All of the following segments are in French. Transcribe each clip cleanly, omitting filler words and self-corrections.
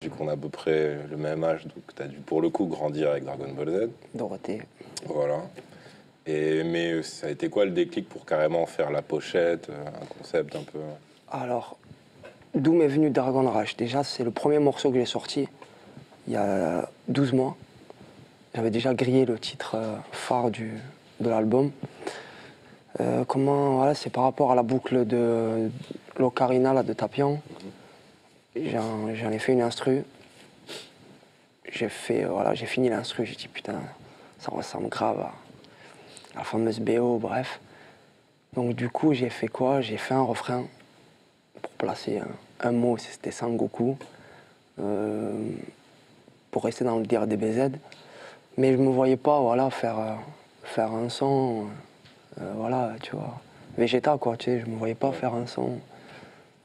Vu qu'on a à peu près le même âge, donc tu as dû pour le coup grandir avec Dragon Ball Z. Dorothée. Voilà. Mais ça a été quoi le déclic pour carrément faire la pochette, un concept un peu... Alors, d'où m'est venu Dragon Rush? Déjà, c'est le premier morceau que j'ai sorti il y a 12 mois. J'avais déjà grillé le titre phare de l'album. Voilà, c'est par rapport à la boucle de l'Ocarina là, de Tapion. J'en ai fait une instru. J'ai fini l'instru, j'ai dit putain, ça ressemble grave à la fameuse BO, bref. Donc du coup, j'ai fait quoi? J'ai fait un refrain pour placer un mot, c'était Sangoku, pour rester dans le dire DBZ. Mais je me voyais pas, voilà, faire un son, voilà, tu vois, Vegeta quoi, tu sais, je me voyais pas faire un son.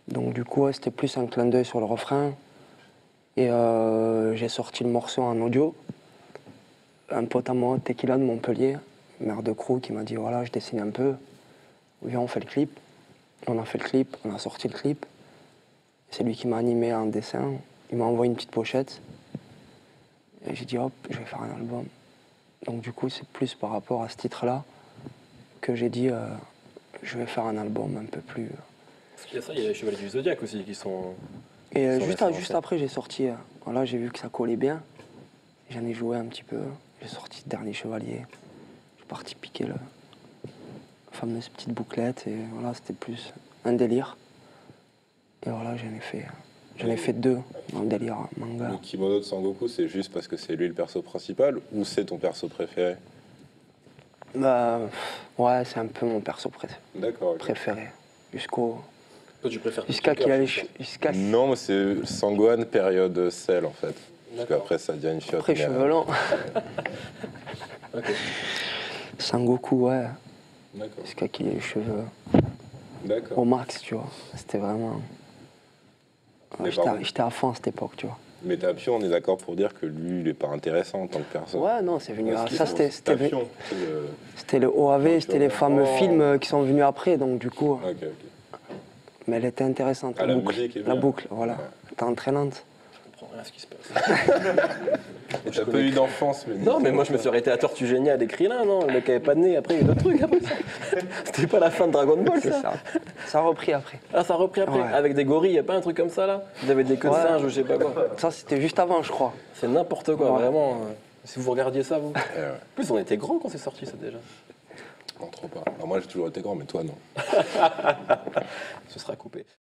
Donc du coup, ouais, c'était plus un clin d'œil sur le refrain. Et j'ai sorti le morceau en audio. Un pote à moi, Tequila de Montpellier, maire de Crou, qui m'a dit voilà, je dessine un peu, viens, on fait le clip. On a fait le clip, on a sorti le clip. C'est lui qui m'a animé en dessin. Il m'a envoyé une petite pochette. Et j'ai dit hop, je vais faire un album. Donc du coup, c'est plus par rapport à ce titre-là que j'ai dit je vais faire un album un peu plus. Parce qu'il y a ça, il y a les Chevaliers du Zodiaque aussi qui sont. Et sont juste, récents, juste en fait. après, j'ai sorti. Voilà, j'ai vu que ça collait bien. J'en ai joué un petit peu. J'ai sorti Dernier Chevalier. Je suis parti piquer la fameuse petite bouclette. Et voilà, c'était plus un délire. Et voilà, j'en ai fait deux dans le délire manga. Le kimono de Sangoku, c'est juste parce que c'est lui le perso principal ou c'est ton perso préféré? Bah, ouais, c'est un peu mon perso D'accord. Ok. préféré. Toi, tu préfères Jusqu'à qu'il a les jusqu'à Non, moi c'est Sangohan période Cell en fait. Parce D'accord. qu'après ça devient une fiotte. après mais, cheveux longs. Ok. Sangoku, ouais, D'accord. jusqu'à qu'il ait les cheveux D'accord. au max, tu vois. C'était vraiment. Mais J'étais par à- contre- j'étais à fond à cette époque, tu vois. Mais Tapion, on est d'accord pour dire que lui, il est pas intéressant en tant que perso. Ouais, non, c'est venu. Parce que Ça, c'est Tapion. C'est le- c'était le OAV, c'était les fameux Oh. films qui sont venus après, donc du coup. Ok, ok. Mais elle était intéressante, Ah, la la boucle. musique est La bien. boucle, voilà. Ouais. Elle était entraînante. Je comprends rien à ce qui se passe. T'as pas eu d'enfance, mais... Non, mais moi je me suis arrêté à Tortue Géniale et Krillin, non? Le mec avait pas de nez, après il y a eu d'autres trucs après ça. C'était pas la fin de Dragon Ball C'est ça. ça. Ça a repris après. Ah, ça a repris après, Ouais. avec des gorilles, y a pas un truc comme ça là? Vous avez des queues de Ouais. singes ou je sais pas quoi. Ça, c'était juste avant, je crois. C'est n'importe quoi, Ouais. vraiment. Si vous regardiez ça, vous. Ouais. En plus, on était grands quand c'est sorti ça déjà. Non, trop pas. Alors moi, j'ai toujours été grand, mais toi, non. Ce sera coupé.